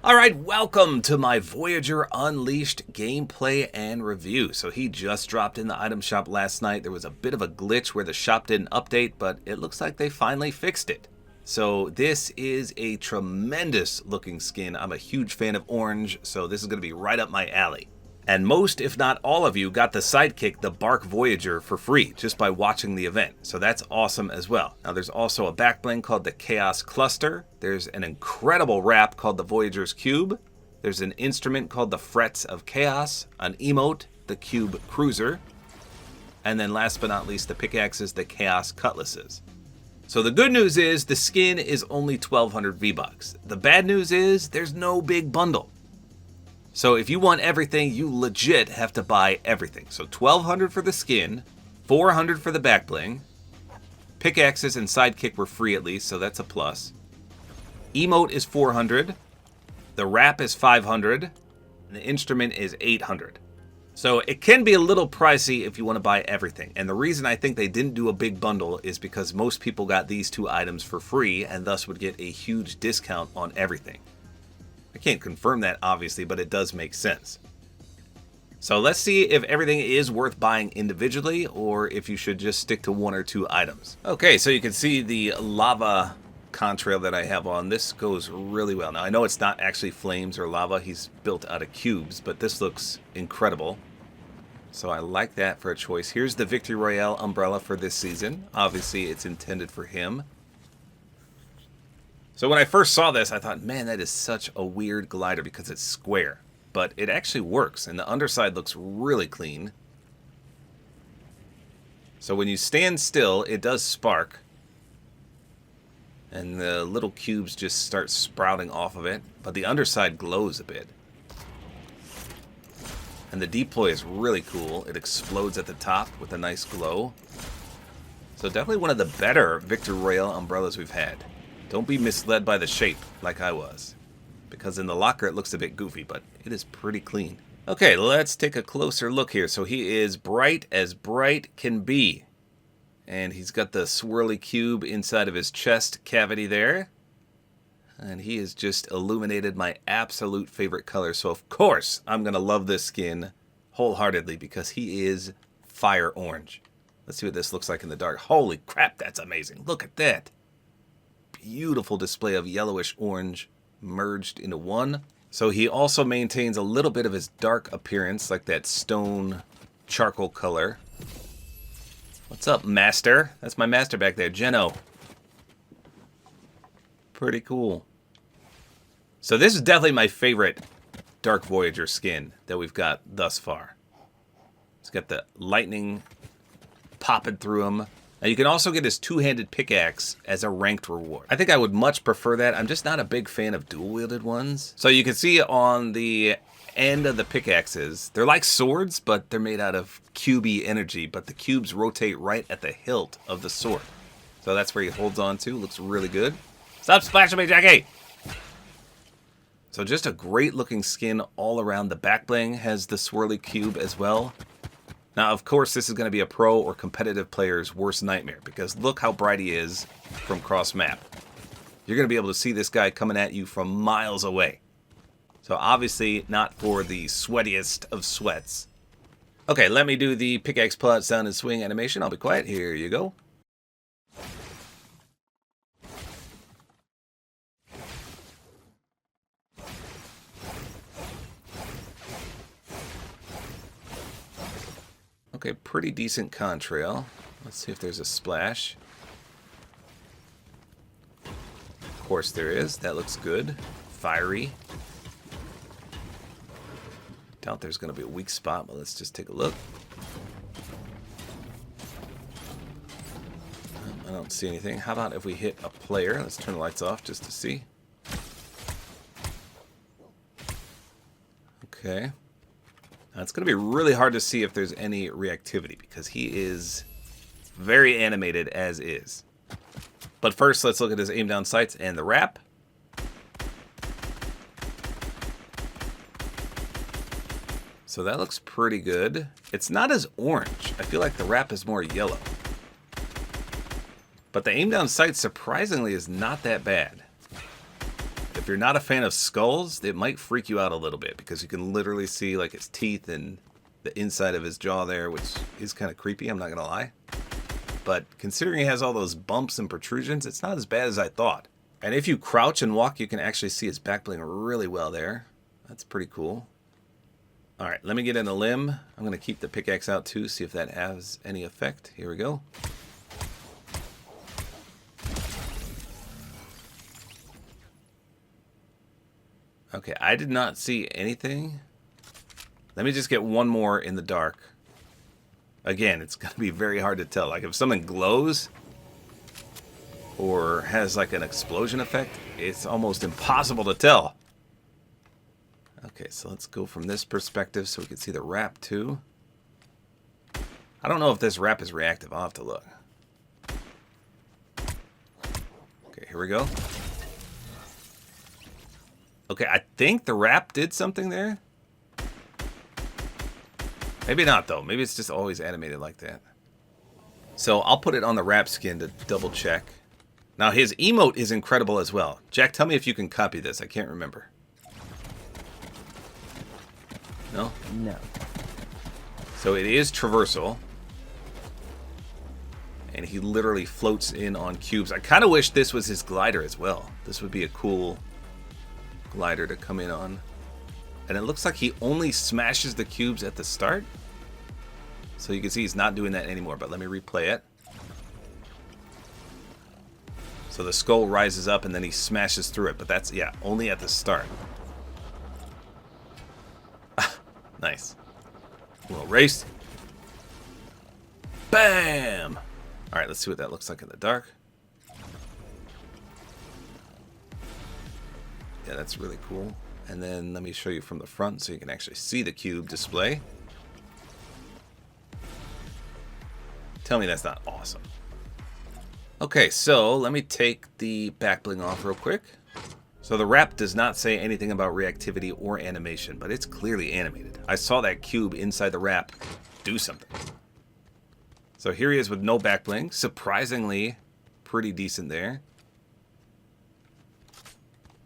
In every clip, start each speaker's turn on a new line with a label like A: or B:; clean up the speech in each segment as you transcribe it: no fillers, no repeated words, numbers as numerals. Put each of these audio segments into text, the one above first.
A: Alright, welcome to my Voyager Unleashed gameplay and review. So he just dropped in the item shop last night. There was a bit of a glitch where the shop didn't update, but it looks like they finally fixed it. So this is a tremendous looking skin. I'm a huge fan of orange, so this is going to be right up my alley. And most, if not all of you, got the sidekick, the Bark Voyager, for free just by watching the event. So that's awesome as well. Now there's also a back bling called the Chaos Cluster. There's an incredible wrap called the Voyager's Cube. There's an instrument called the Frets of Chaos, an emote, the Cube Cruiser. And then last but not least, the pickaxes, the Chaos Cutlasses. So the good news is the skin is only 1,200 V-Bucks. The bad news is there's no big bundle. So if you want everything, you legit have to buy everything. So 1,200 for the skin, 400 for the back bling. Pickaxes and sidekick were free at least, so that's a plus. Emote is 400. The wrap is 500. And the instrument is 800. So it can be a little pricey if you want to buy everything. And the reason I think they didn't do a big bundle is because most people got these two items for free and thus would get a huge discount on everything. I can't confirm that, obviously, but it does make sense. So let's see if everything is worth buying individually or if you should just stick to one or two items. Okay, so you can see the lava contrail that I have on. This goes really well. Now, I know it's not actually flames or lava. He's built out of cubes, but this looks incredible. So I like that for a choice. Here's the Victory Royale umbrella for this season. Obviously, it's intended for him. So when I first saw this, I thought, man, that is such a weird glider because it's square. But it actually works, and the underside looks really clean. So when you stand still, it does spark. And the little cubes just start sprouting off of it. But the underside glows a bit. And the deploy is really cool. It explodes at the top with a nice glow. So definitely one of the better Victory Royale umbrellas we've had. Don't be misled by the shape, like I was. Because in the locker it looks a bit goofy, but it is pretty clean. Okay, let's take a closer look here. So he is bright as bright can be. And he's got the swirly cube inside of his chest cavity there. And he has just illuminated my absolute favorite color. So of course, I'm going to love this skin wholeheartedly because he is fire orange. Let's see what this looks like in the dark. Holy crap, that's amazing. Look at that. Beautiful display of yellowish orange merged into one. So he also maintains a little bit of his dark appearance, like that stone charcoal color. What's up, Master? That's my master back there, Geno. Pretty cool. So this is definitely my favorite Dark Voyager skin that we've got thus far. It's got the lightning popping through him. Now you can also get his two-handed pickaxe as a ranked reward. I think I would much prefer that. I'm just not a big fan of dual-wielded ones. So you can see on the end of the pickaxes, they're like swords, but they're made out of cubey energy, but the cubes rotate right at the hilt of the sword. So that's where he holds on to. Looks really good. Stop splashing me, Jackie! So just a great-looking skin all around. The back bling has the swirly cube as well. Now, of course, this is going to be a pro or competitive player's worst nightmare because look how bright he is from cross-map. You're going to be able to see this guy coming at you from miles away. So obviously not for the sweatiest of sweats. Okay, let me do the pickaxe pull out sound and swing animation. I'll be quiet. Here you go. Okay, pretty decent contrail. Let's see if there's a splash. Of course there is. That looks good. Fiery. Doubt there's going to be a weak spot, but let's just take a look. I don't see anything. How about if we hit a player? Let's turn the lights off just to see. Okay. Now, it's going to be really hard to see if there's any reactivity because he is very animated as is. But first, let's look at his aim down sights and the wrap. So that looks pretty good. It's not as orange. I feel like the wrap is more yellow. But the aim down sight surprisingly is not that bad. If if you're not a fan of skulls, it might freak you out a little bit because you can literally see like his teeth and the inside of his jaw there, which is kind of creepy, I'm not gonna lie. But considering he has all those bumps and protrusions, it's not as bad as I thought. And if you crouch and walk, you can actually see his back bling really well there. That's pretty cool. All right, let me get in a limb. I'm gonna keep the pickaxe out too, see if that has any effect. Here we go. Okay, I did not see anything. Let me just get one more in the dark. Again, it's going to be very hard to tell. Like if something glows or has like an explosion effect, it's almost impossible to tell. Okay, so let's go from this perspective so we can see the wrap too. I don't know if this wrap is reactive. I'll have to look. Okay, here we go. Okay, I think the wrap did something there. Maybe not, though. Maybe it's just always animated like that. So I'll put it on the wrap skin to double check. Now, his emote is incredible as well. Jack, tell me if you can copy this. I can't remember. No?
B: No.
A: So it is traversal. And he literally floats in on cubes. I kind of wish this was his glider as well. This would be a cool glider to come in on. And it looks like he only smashes the cubes at the start. So you can see he's not doing that anymore, but let me replay it. So the skull rises up and then he smashes through it, but that's, yeah, only at the start. Nice. A little race. Bam! Alright, let's see what that looks like in the dark. Yeah, that's really cool. And then let me show you from the front so you can actually see the cube display. Tell me that's not awesome. Okay, so let me take the back bling off real quick. So the wrap does not say anything about reactivity or animation, but it's clearly animated. I saw that cube inside the wrap do something. So here he is with no back bling. Surprisingly, pretty decent there.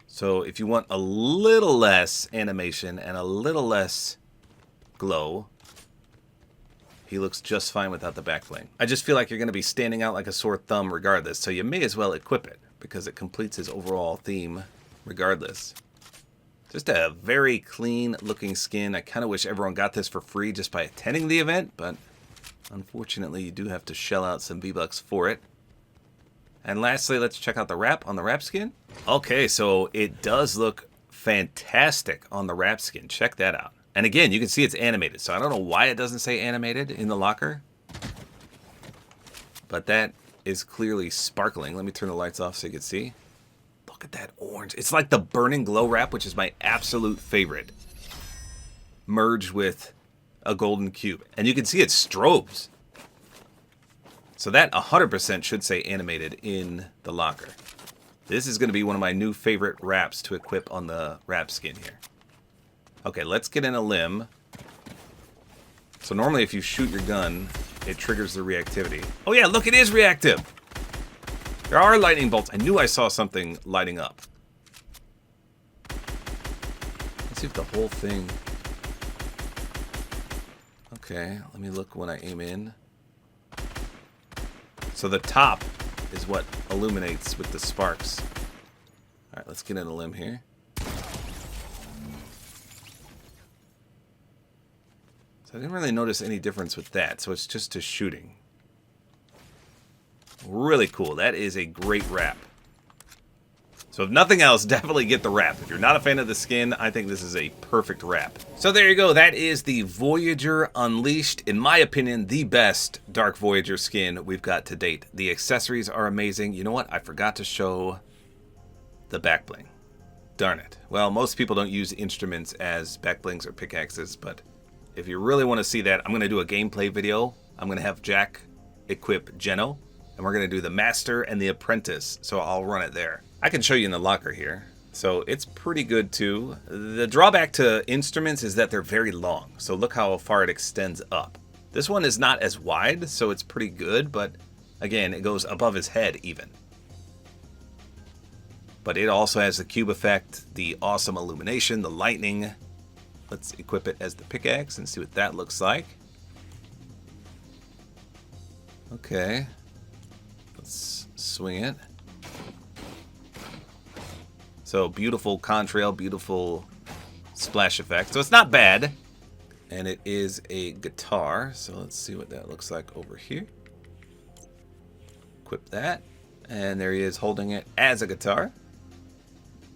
A: So if you want a little less animation and a little less glow, he looks just fine without the back bling. I just feel like you're going to be standing out like a sore thumb regardless, so you may as well equip it because it completes his overall theme regardless. Just a very clean looking skin. I kind of wish everyone got this for free just by attending the event, but unfortunately you do have to shell out some V-Bucks for it. And lastly, let's check out the wrap on the wrap skin. Okay, so it does look fantastic on the wrap skin. Check that out. And again, you can see it's animated, so I don't know why it doesn't say animated in the locker. But that is clearly sparkling. Let me turn the lights off so you can see. Look at that orange. It's like the burning glow wrap, which is my absolute favorite, merged with a golden cube. And you can see it strobes. So that 100% should say animated in the locker. This is going to be one of my new favorite wraps to equip on the wrap skin here. Okay, let's get in a limb. So normally if you shoot your gun, it triggers the reactivity. Oh yeah, look, it is reactive! There are lightning bolts. I knew I saw something lighting up. Let's see if the whole thing... Okay, let me look when I aim in. So the top is what illuminates with the sparks. Alright, let's get in a limb here. So I didn't really notice any difference with that, so it's just to shooting. Really cool. That is a great wrap. So if nothing else, definitely get the wrap. If you're not a fan of the skin, I think this is a perfect wrap. So there you go. That is the Voyager Unleashed. In my opinion, the best Dark Voyager skin we've got to date. The accessories are amazing. You know what? I forgot to show the back bling. Darn it. Well, most people don't use instruments as back blings or pickaxes, but if you really want to see that, I'm going to do a gameplay video. I'm going to have Jack equip Geno, and we're going to do the Master and the Apprentice, so I'll run it there. I can show you in the locker here. So it's pretty good too. The drawback to instruments is that they're very long. So look how far it extends up. This one is not as wide, so it's pretty good, but again, it goes above his head even. But it also has the cube effect, the awesome illumination, the lightning. Let's equip it as the pickaxe and see what that looks like. Okay. Let's swing it. So beautiful contrail, beautiful splash effect. So it's not bad. And it is a guitar. So let's see what that looks like over here. Equip that. And there he is holding it as a guitar.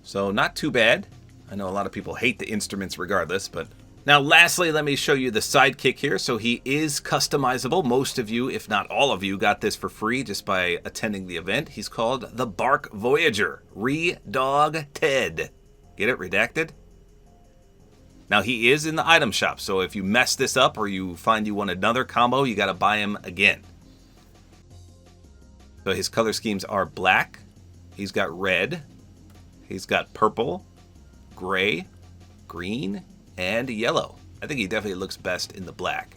A: So not too bad. I know a lot of people hate the instruments regardless, but... Now lastly, let me show you the sidekick here. So he is customizable. Most of you, if not all of you, got this for free just by attending the event. He's called the Bark Voyager. Re-Dog Ted. Get it? Redacted? Now he is in the item shop, so if you mess this up or you find you want another combo, you got to buy him again. So his color schemes are black, he's got red, he's got purple, gray, green, and yellow. I think he definitely looks best in the black.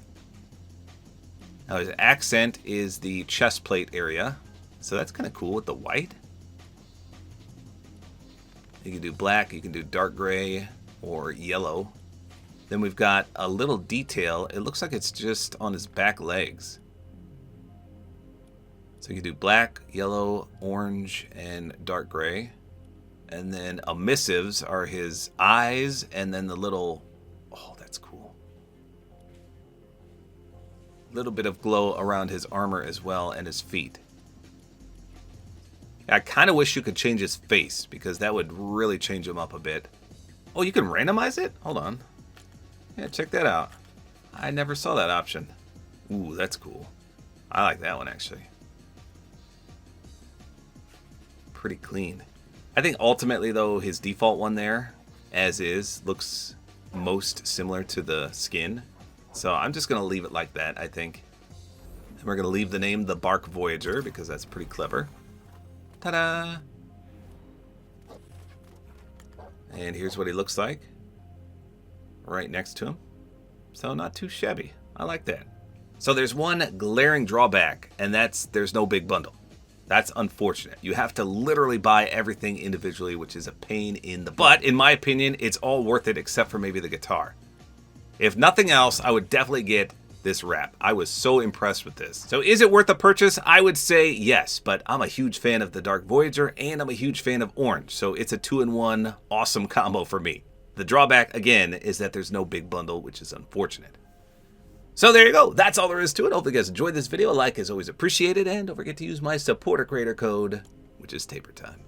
A: Now his accent is the chest plate area, so that's kind of cool with the white. You can do black, you can do dark gray, or yellow. Then we've got a little detail. It looks like it's just on his back legs. So you can do black, yellow, orange, and dark gray. And then emissives are his eyes, and then the little... Oh, that's cool. Little bit of glow around his armor as well, and his feet. I kind of wish you could change his face, because that would really change him up a bit. Oh, you can randomize it? Hold on. Yeah, check that out. I never saw that option. Ooh, that's cool. I like that one, actually. Pretty clean. I think ultimately, though, his default one there, as is, looks most similar to the skin. So I'm just going to leave it like that, I think. And we're going to leave the name the Bark Voyager, because that's pretty clever. Ta-da! And here's what he looks like. Right next to him. So not too shabby. I like that. So there's one glaring drawback, and that's there's no big bundle. That's unfortunate. You have to literally buy everything individually, which is a pain in the butt. But in my opinion, it's all worth it except for maybe the guitar. If nothing else, I would definitely get this wrap. I was so impressed with this. So is it worth a purchase? I would say yes, but I'm a huge fan of the Dark Voyager and I'm a huge fan of orange. So it's a 2-in-1 awesome combo for me. The drawback, again, is that there's no big bundle, which is unfortunate. So there you go. That's all there is to it. Hopefully you guys enjoyed this video. A like is always appreciated. And don't forget to use my Support-A-Creator Code, which is tabortime.